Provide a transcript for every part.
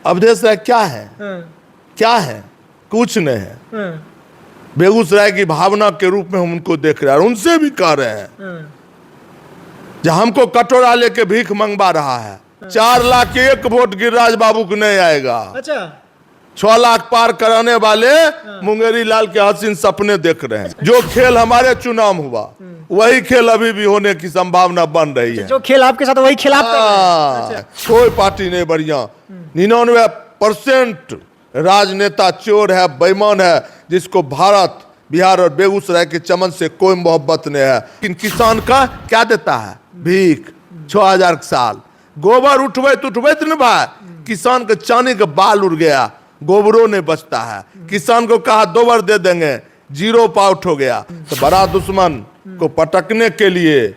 अवधेश राय क्या है? क्या है? कुछ नहीं है। बेगूसराय की भावना के रूप में हम उनको देख रहे हैं और उनसे भी कह रहे हैं जो हमको कटोरा लेके भीख मंगवा रहा है। 4 लाख के 1 वोट गिरिराज बाबू को नहीं आएगा। अच्छा, 6 लाख पार कराने वाले मुंगेरी लाल के हसीन सपने देख रहे हैं। जो खेल हमारे चुनाव हुआ वही खेल अभी भी होने की संभावना बन रही है। जो खेल आपके साथ वही खेल आप कर रहे हैं। कोई पार्टी नहीं बढ़िया। 99% राजनेता चोर है, बेईमान है, जिसको भारत, बिहार और बेगूसराय के चमन से कोई मोहब्बत नहीं है। लेकिन किसान का क्या देता है? भीख। 6000 साल गोबर उठबैत न भाई, किसान के चांदी के बाल उड़ गया, गोबरों नहीं बचता है। किसान को कहा दोबर दे देंगे, 0 पाउट हो गया। तो बड़ा दुश्मन को पटकने के लिए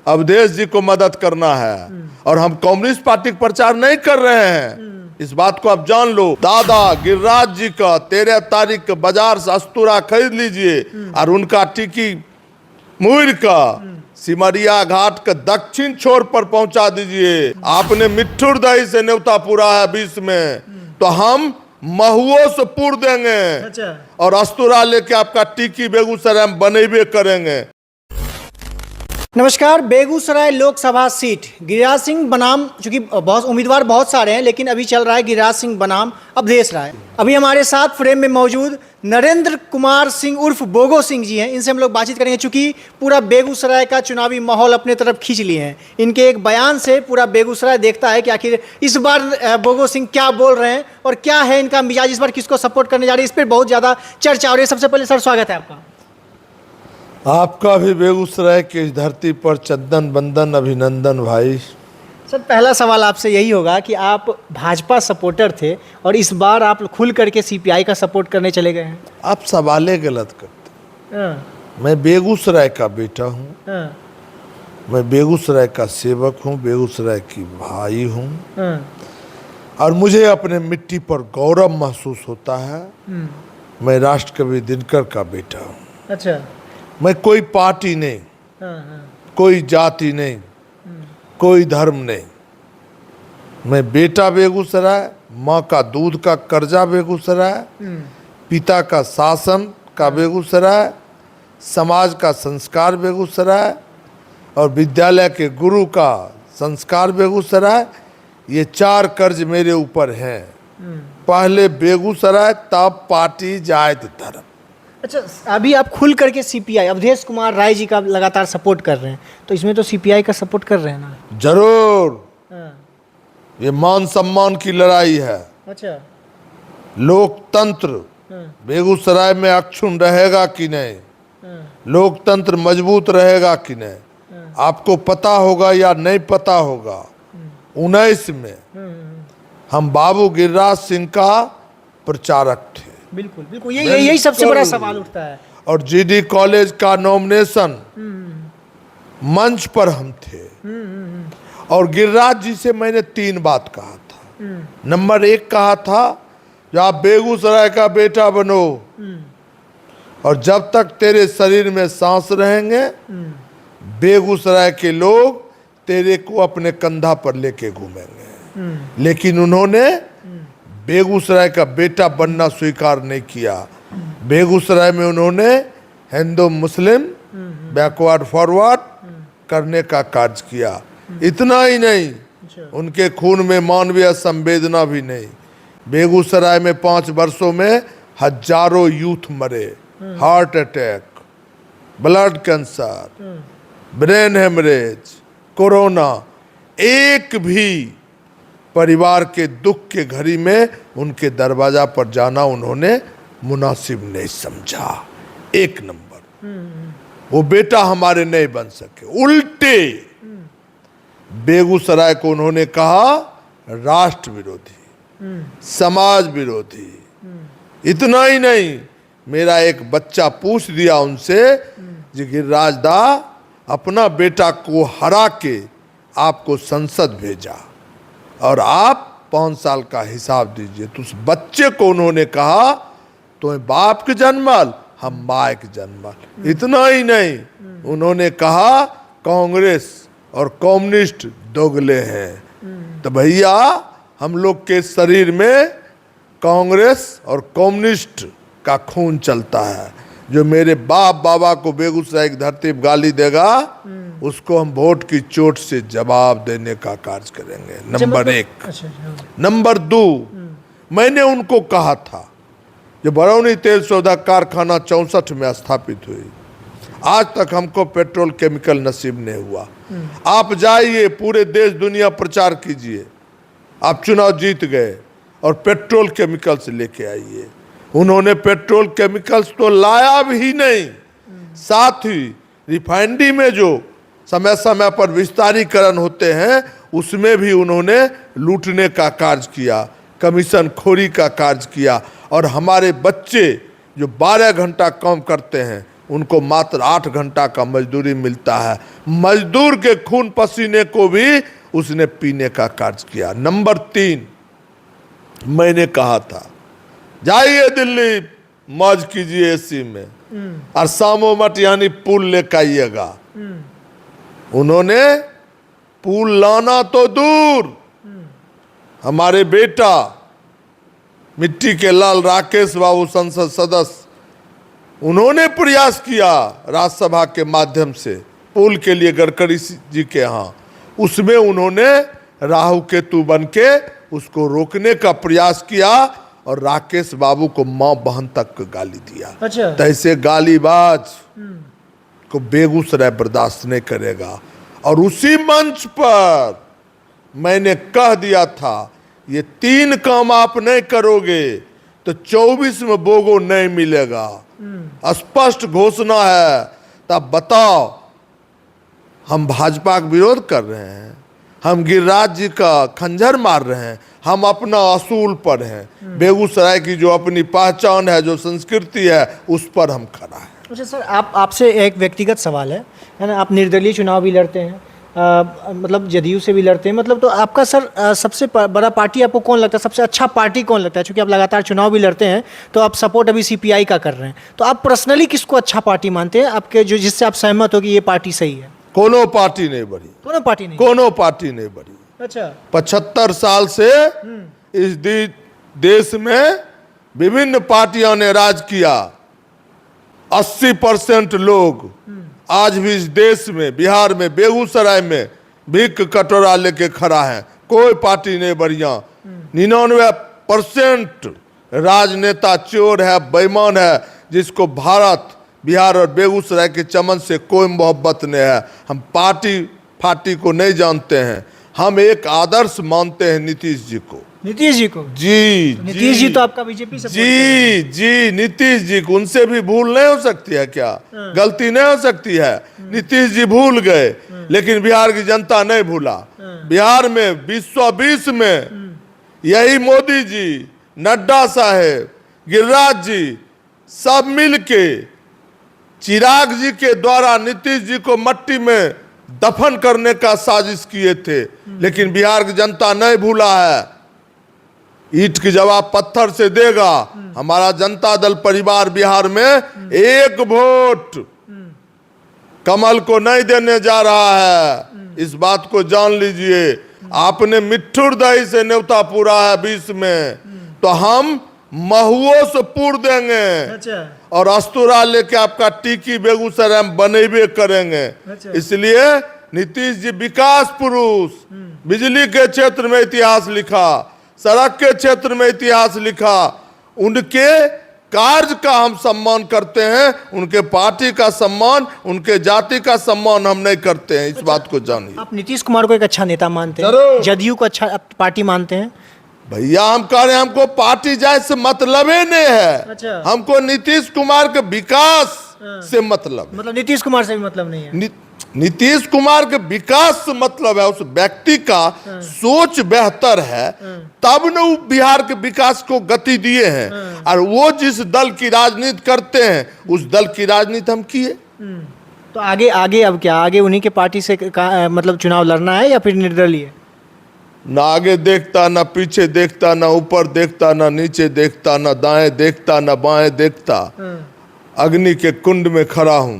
अवधेश जी को मदद करना है। और हम कम्युनिस्ट पार्टी का प्रचार नहीं कर रहे हैं, इस बात को आप जान लो। दादा गिरिराज जी का 13 तारीख बाजार से अस्तूरा खरीद लीजिए और उनका टिकी मुहर का सिमरिया घाट के दक्षिण छोर पर पहुंचा दीजिए। आपने मिट्ठुर दही से न्योता पूरा है 20 में, तो हम महुओं से पूर देंगे। अच्छा। और अस्तूरा लेके आपका टिकी बेगूसराय में बनेबे करेंगे। नमस्कार। बेगूसराय लोकसभा सीट गिरिराज सिंह बनाम, चूंकि बहुत उम्मीदवार बहुत सारे हैं, लेकिन अभी चल रहा है गिरिराज सिंह बनाम अवधेश राय। अभी हमारे साथ फ्रेम में मौजूद नरेंद्र कुमार सिंह उर्फ बोगो सिंह जी हैं। इनसे हम लोग बातचीत करेंगे, चूंकि पूरा बेगूसराय का चुनावी माहौल अपने तरफ खींच लिए हैं। इनके एक बयान से पूरा बेगूसराय देखता है कि आखिर इस बार बोगो सिंह क्या बोल रहे हैं और क्या है इनका मिजाज, इस बार किसको सपोर्ट करने जा रहे हैं, इस पर बहुत ज़्यादा चर्चा हो रही है। सबसे पहले सर स्वागत है आपका। आपका भी बेगूसराय की इस धरती पर चंदन बंदन अभिनंदन भाई। सर पहला सवाल आपसे यही होगा कि आप भाजपा सपोर्टर थे और इस बार आप खुल करके सीपीआई का सपोर्ट करने चले गए हैं। आप सवाले गलत करते हैं। मैं बेगूसराय का बेटा हूँ, मैं बेगूसराय का सेवक हूँ, बेगूसराय की भाई हूँ और मुझे अपने मिट्टी पर गौरव महसूस होता है। मैं राष्ट्रकवि दिनकर का बेटा हूँ। अच्छा। मैं कोई पार्टी नहीं, कोई जाति नहीं, कोई धर्म नहीं। मैं बेटा बेगूसराय, माँ का दूध का कर्जा बेगूसराय, पिता का शासन का बेगूसराय, समाज का संस्कार बेगूसराय और विद्यालय के गुरु का संस्कार बेगूसराय। ये 4 कर्ज मेरे ऊपर हैं। पहले बेगूसराय, तब पार्टी, जाति, धर्म। अच्छा, अभी आप खुल करके सीपीआई अवधेश कुमार राय जी का लगातार सपोर्ट कर रहे हैं, तो इसमें तो सीपीआई का सपोर्ट कर रहे हैं ना? जरूर। ये मान सम्मान की लड़ाई है। अच्छा। लोकतंत्र बेगूसराय में अक्षुण्ण रहेगा कि नहीं, लोकतंत्र मजबूत रहेगा कि नहीं, आपको पता होगा या नहीं पता होगा। 19 में हम बाबू गिरिराज सिंह का प्रचारक थे। बिल्कुल बिल्कुल, यही सबसे बड़ा सवाल उठता है। और जीडी कॉलेज का नॉमिनेशन मंच पर हम थे। और गिरिराज जी से मैंने 3 बात कहा था। नंबर 1 कहा था कि आप बेगूसराय का बेटा बनो और जब तक तेरे शरीर में सांस रहेंगे बेगूसराय के लोग तेरे को अपने कंधा पर लेके घूमेंगे। लेकिन उन्होंने बेगूसराय का बेटा बनना स्वीकार नहीं किया। बेगूसराय में उन्होंने हिंदू मुस्लिम बैकवर्ड फॉरवर्ड करने का कार्य किया। इतना ही नहीं, उनके खून में मानवीय संवेदना भी नहीं। बेगूसराय में 5 वर्षों में हजारों यूथ मरे, heart attack, blood cancer, brain haemorrhage, corona. एक भी परिवार के दुख के घड़ी में उनके दरवाजा पर जाना उन्होंने मुनासिब नहीं समझा। 1 नंबर। वो बेटा हमारे नहीं बन सके, उल्टे बेगूसराय को उन्होंने कहा राष्ट्र विरोधी, समाज विरोधी। इतना ही नहीं, मेरा एक बच्चा पूछ दिया उनसे जी गिरिराज दा, अपना बेटा को हरा के आपको संसद भेजा और आप 5 साल का हिसाब दीजिए। तो उस बच्चे को उन्होंने कहा तुम्हें बाप के जन्मल, हम माँ के जन्मल। इतना ही नहीं, उन्होंने कहा कांग्रेस और कम्युनिस्ट दोगले हैं। तो भैया हम लोग के शरीर में कांग्रेस और कम्युनिस्ट का खून चलता है। जो मेरे बाप बाबा को बेगूसराय की धरती पर गाली देगा उसको हम वोट की चोट से जवाब देने का कार्य करेंगे। नंबर एक। नंबर दो, मैंने उनको कहा था जो बरौनी तेल सौदा कारखाना 64 में स्थापित हुई, आज तक हमको पेट्रोल केमिकल नसीब नहीं हुआ। आप जाइए पूरे देश दुनिया प्रचार कीजिए, आप चुनाव जीत गए और पेट्रोल केमिकल्स लेके आइए। उन्होंने पेट्रोल केमिकल्स तो लाया भी नहीं, साथ ही रिफाइनरी में जो समय समय पर विस्तारीकरण होते हैं उसमें भी उन्होंने लूटने का कार्य किया, कमीशन खोरी का कार्य किया। और हमारे बच्चे जो 12 घंटा काम करते हैं उनको मात्र 8 घंटा का मजदूरी मिलता है। मजदूर के खून पसीने को भी उसने पीने का कार्य किया। नंबर 3, मैंने कहा था जाइए दिल्ली मौज कीजिए एसी में और सामो मठ यानी पुल लेकर आइएगा। उन्होंने पुल लाना तो दूर, हमारे बेटा मिट्टी के लाल राकेश बाबू संसद सदस्य, उन्होंने प्रयास किया राज्यसभा के माध्यम से पुल के लिए गडकरी जी के यहाँ, उसमें उन्होंने राहु केतु बन के उसको रोकने का प्रयास किया और राकेश बाबू को मां बहन तक गाली दिया। अच्छा। तैसे गालीबाज को बेगूसराय बर्दाश्त नहीं करेगा। और उसी मंच पर मैंने कह दिया था ये 3 काम आप नहीं करोगे तो 24 में बोगो नहीं मिलेगा। स्पष्ट घोषणा है। तब बताओ, हम भाजपा का विरोध कर रहे हैं, हम गिरिराज जी का खंजर मार रहे हैं, हम अपना असूल पर हैं। बेगूसराय की जो अपनी पहचान है, जो संस्कृति है, उस पर हम खड़ा है। अच्छा सर, आपसे एक व्यक्तिगत सवाल है ना, आप निर्दलीय चुनाव भी लड़ते हैं, मतलब जदयू से भी लड़ते हैं, मतलब तो आपका सर सबसे बड़ा पार्टी आपको कौन लगता है, सबसे अच्छा पार्टी कौन लगता है? क्योंकि आप लगातार चुनाव भी लड़ते हैं तो आप सपोर्ट अभी सीपीआई का कर रहे हैं, तो आप पर्सनली किसको अच्छा पार्टी मानते हैं आपके, जो जिससे आप सहमत हो कि ये पार्टी सही है? कोनो पार्टी नहीं बढ़ी, कोनो पार्टी नहीं, कोनो पार्टी नहीं बढ़ी। अच्छा। 75 साल से इस देश में विभिन्न पार्टियों ने राज किया। 80% लोग आज भी इस देश में, बिहार में, बेगूसराय में भीख कटोरा लेके खड़ा है। कोई पार्टी नहीं बढ़िया। 99% राजनेता चोर है, बेईमान है, जिसको भारत, बिहार और बेगूसराय के चमन से कोई मोहब्बत नहीं है। हम पार्टी फाटी को नहीं जानते हैं, हम एक आदर्श मानते हैं नीतीश जी को। नीतीश जी को? जी, तो नीतीश जी तो आपका बीजेपी से जी नीतीश जी को, उनसे भी भूल नहीं हो सकती है क्या? गलती नहीं हो सकती है? नीतीश जी भूल गए लेकिन बिहार की जनता नहीं भूला। बिहार में 2020 में यही मोदी जी, नड्डा साहेब, गिरिराज जी सब मिलके चिराग जी के द्वारा नीतीश जी को मट्टी में दफन करने का साजिश किए थे, लेकिन बिहार की जनता नहीं भूला है। ईंट की जवाब पत्थर से देगा। हमारा जनता दल परिवार बिहार में 1 वोट कमल को नहीं देने जा रहा है, इस बात को जान लीजिए। आपने मिट्ठुर दही से न्योता पूरा है 20 में, तो हम महुओं से पूर देंगे। अच्छा। और अस्तूरा लेके आपका टीकी बेगूसराय में बनेबे करेंगे। अच्छा। इसलिए नीतीश जी विकास पुरुष, बिजली के क्षेत्र में इतिहास लिखा, सड़क के क्षेत्र में इतिहास लिखा, उनके कार्य का हम सम्मान करते हैं, उनके पार्टी का सम्मान, उनके जाति का सम्मान हम नहीं करते हैं। इस बात को जानिए। आप नीतीश कुमार को एक अच्छा नेता मानते हैं, जरूर। जदयू को अच्छा पार्टी मानते हैं? भैया हम कह रहे हैं हमको पार्टी जाए से मतलब ही नहीं है। अच्छा। हमको नीतीश कुमार के विकास से मतलब है। मतलब नीतीश कुमार से भी मतलब नहीं है? नीतीश कुमार के विकास से मतलब है, उस व्यक्ति का सोच बेहतर है, तब न वो बिहार के विकास को गति दिए हैं। और वो जिस दल की राजनीति करते हैं उस दल की राजनीति हम किए। तो आगे अब क्या, आगे उन्हीं के पार्टी से मतलब चुनाव लड़ना है या फिर निर्दलीय? ना आगे देखता, ना पीछे देखता, ना ऊपर देखता, ना नीचे देखता, ना दाएं देखता, ना बाएं देखता। अग्नि के कुंड में खड़ा हूं,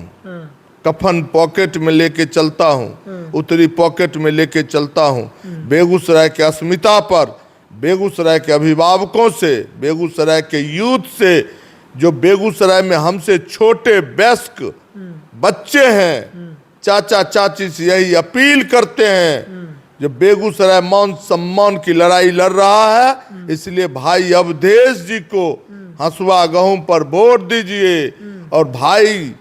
कफन पॉकेट में लेके चलता हूं, उत्तरी पॉकेट में लेके चलता हूं। बेगूसराय के अस्मिता पर बेगूसराय के अभिभावकों से, बेगूसराय के यूथ से, जो बेगूसराय में हमसे छोटे वयस्क बच्चे हैं, चाचा चाची से यही अपील करते हैं, जो बेगूसराय मान सम्मान की लड़ाई लड़ रहा है, इसलिए भाई अवधेश जी को हंसुआ गेहूं पर वोट दीजिए और भाई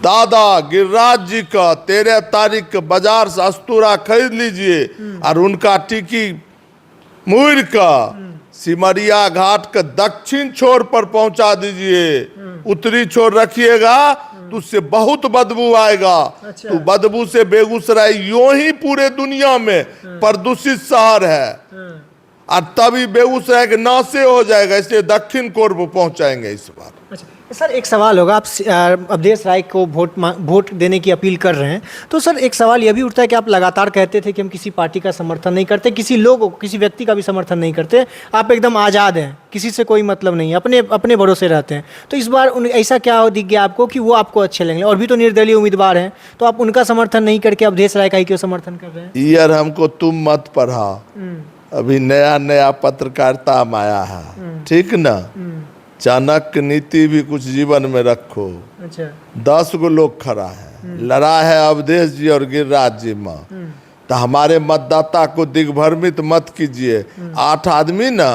दादा गिरिराज जी का 13 तारीख के बाजार से अस्तूरा खरीद लीजिए और उनका टिकी मुड़ का सिमरिया घाट के दक्षिण छोर पर पहुंचा दीजिए। उत्तरी छोर रखिएगा तो उससे बहुत बदबू आएगा। अच्छा। तो बदबू से बेगूसराय यूं ही पूरे दुनिया में प्रदूषित शहर है और तभी बेगूसराय के नासे हो जाएगा, इसलिए दक्षिण कोर पर पहुंचाएंगे इस बार। अच्छा सर, एक सवाल होगा, आप अवधेश राय को वोट देने की अपील कर रहे हैं, तो सर एक सवाल यह भी उठता है कि आप लगातार कहते थे कि हम किसी पार्टी का समर्थन नहीं करते, किसी लोग किसी व्यक्ति का भी समर्थन नहीं करते, आप एकदम आज़ाद हैं, किसी से कोई मतलब नहीं, अपने भरोसे रहते हैं। तो इस बार ऐसा क्या दिख गया आपको कि वो आपको अच्छे लगेंगे? और भी तो निर्दलीय उम्मीदवार हैं, तो आप उनका समर्थन नहीं करके अवधेश राय का ही क्यों समर्थन कर रहे हैं? यार हमको तुम मत पढ़ा, अभी नया नया पत्रकारिता में आया है, ठीक ना? चाणक्य नीति भी कुछ जीवन में रखो। अच्छा। 10 गो लोग खड़ा है, लड़ा है अवधेश जी और गिरिराज जी में, तो हमारे मतदाता को दिग्भ्रमित मत कीजिए। 8 आदमी ना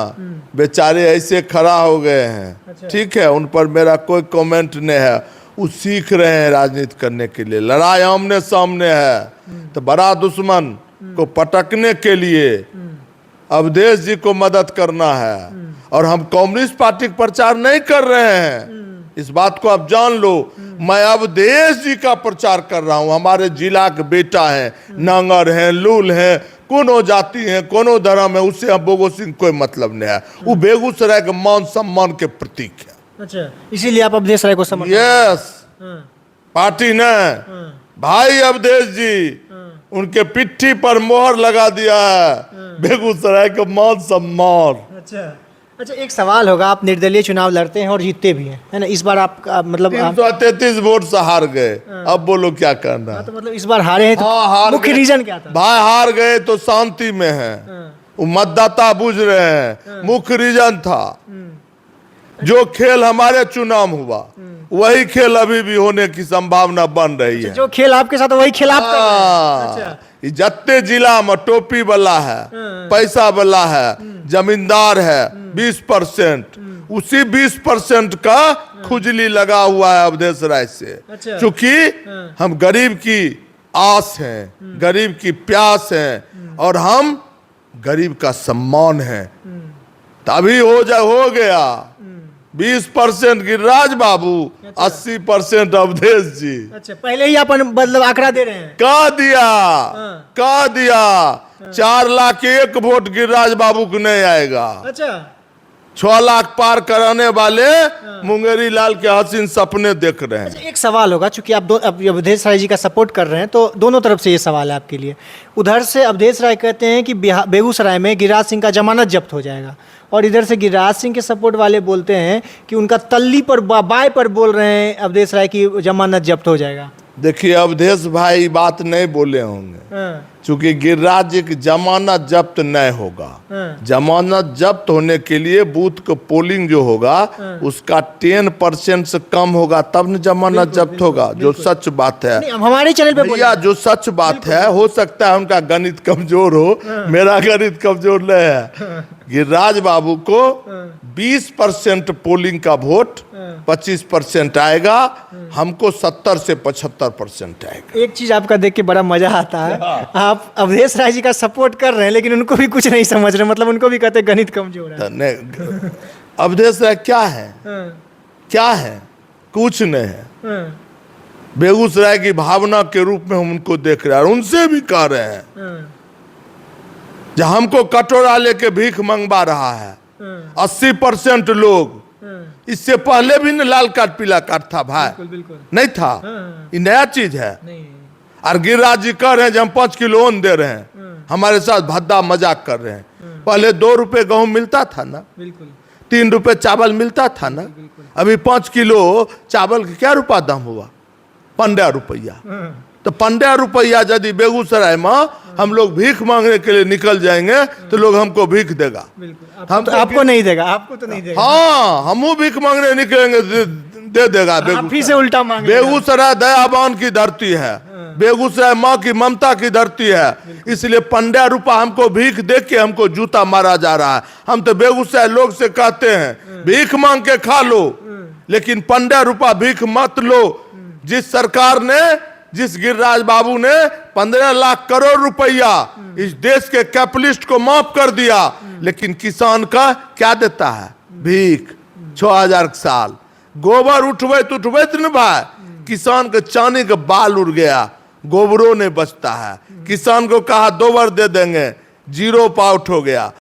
बेचारे ऐसे खड़ा हो गए हैं, अच्छा। ठीक है, उन पर मेरा कोई कमेंट नहीं है, वो सीख रहे हैं राजनीति करने के लिए। लड़ाई आमने सामने है, तो बड़ा दुश्मन को पटकने के लिए अवधेश जी को मदद करना है। और हम कम्युनिस्ट पार्टी का प्रचार नहीं कर रहे हैं, इस बात को आप जान लो। मैं अवधेश जी का प्रचार कर रहा हूं। हमारे जिला के बेटा है, नांगर है, लूल है, कोनो जाति है, कोनो धर्म है, उससे हम बोगो सिंह कोई मतलब नहीं है। वो बेगूसराय के मान सम्मान के प्रतीक है। अच्छा, इसीलिए आप अवधेश राय को समर्थन? यस, पार्टी ने भाई अवधेश जी उनके पिट्ठी पर मोहर लगा दिया है, बेगूसराय के मान सम्मान। अच्छा अच्छा, एक सवाल होगा, आप निर्दलीय चुनाव लड़ते हैं और जीतते भी हैं, है ना? इस बार आप मतलब 333 वोट से हार गए, अब बोलो क्या करना है? तो मतलब इस बार हारे हैं, तो हार मुख्य गए। रीजन क्या था? भाई हार गए तो शांति में है, वो मतदाता बुझ रहे हैं। मुख्य रीजन था जो खेल हमारे चुनाव हुआ, वही खेल अभी भी होने की संभावना बन रही है। जो खेल आपके साथ वही खेल आप कर रहे हैं। अच्छा। जत्ते जिला में टोपी वाला है, पैसा वाला है, जमींदार है 20%, उसी 20% का खुजली लगा हुआ है अवधेश राय से। अच्छा। क्योंकि हम गरीब की आस हैं, गरीब की प्यास हैं, और हम गरीब का सम्मान है। तभी हो गया 20% गिरिराज बाबू, 80% अवधेश जी। अच्छा, पहले ही आप मतलब आंकड़ा दे रहे हैं? कह दिया 4 लाख के 1 वोट गिरिराज बाबू को नहीं आएगा। अच्छा। 6 लाख पार कराने वाले मुंगेरी लाल के हसीन सपने देख रहे हैं। अच्छा, एक सवाल होगा, चूंकि आप अवधेश राय जी का सपोर्ट कर रहे हैं, तो दोनों तरफ से ये सवाल है आपके लिए। उधर से अवधेश राय कहते हैं कि बेगूसराय में गिरिराज सिंह का जमानत जब्त हो जाएगा, और इधर से गिरिराज सिंह के सपोर्ट वाले बोलते हैं कि उनका तल्ली पर बाय पर बोल रहे हैं अवधेश राय की जमानत जब्त हो जाएगा। देखिए अवधेश भाई बात नहीं बोले होंगे, चूंकि गिरिराज जी की जमानत जब्त नहीं होगा। जमानत जब्त होने के लिए बूथ का पोलिंग जो होगा उसका 10% से कम होगा, तब न जमानत जब्त होगा। जो सच बात है, हमारे चैनल पे भैया जो सच बात है, हो सकता है उनका गणित कमजोर हो, मेरा गणित कमजोर नहीं है। गिरिराज बाबू को 20% पोलिंग का वोट 25% आएगा, हमको 70 से 75% आएगा। एक चीज आपका देख के बड़ा मजा आता है, आप अवधेश राय जी का सपोर्ट कर रहे हैं लेकिन उनको भी कुछ नहीं समझ रहे, मतलब उनको भी कहते हैं गणित कमजोर है। नहीं, अवधेश राय क्या है? क्या है? कुछ नहीं है। बेगूसराय की भावना के रूप में हम उनको देख रहे हैं, और उनसे भी कह रहे हैं जब हमको कटोरा लेके भीख मंगवा रहा है 80% लोग। इससे पहले भी न लाल कार्ड पीला कार्ड था भाई, बिल्कुल नहीं था। ये नया चीज है। और गिरिराज जी कह रहे हैं जब हम 5 किलो ओन दे रहे हैं, हमारे साथ भद्दा मजाक कर रहे हैं। पहले 2 रुपए गेहूं मिलता था ना, 3 रुपए चावल मिलता था ना, अभी 5 किलो चावल का क्या रुपया दाम हुआ? 15 रुपया। तो 15 रुपया यदि बेगूसराय में हम लोग भीख मांगने के लिए निकल जाएंगे तो लोग हमको भीख देगा। हम तो आपको नहीं देगा, आपको तो नहीं देगा। हाँ, हम भीख मांगने निकलेंगे दे देगा। आप फिर से उल्टा मांग। बेगूसराय दयावान की धरती है, बेगूसराय माँ की ममता की धरती है, इसलिए 15 रुपया हमको भीख दे के हमको जूता मारा जा रहा है। हम तो बेगूसराय लोग से कहते हैं भीख मांग के खा लो, लेकिन 15 रुपया भीख मत लो। जिस सरकार ने, जिस गिरिराज बाबू ने 15 लाख करोड़ रुपया इस देश के कैपिटलिस्ट को माफ कर दिया, लेकिन किसान का क्या देता है? भीख। 6000 साल गोबर उठबैत न भाई, किसान के चांदी के बाल उड़ गया, गोबरों ने बचता है। किसान को कहा 2 बार दे देंगे, 0 पाउट हो गया।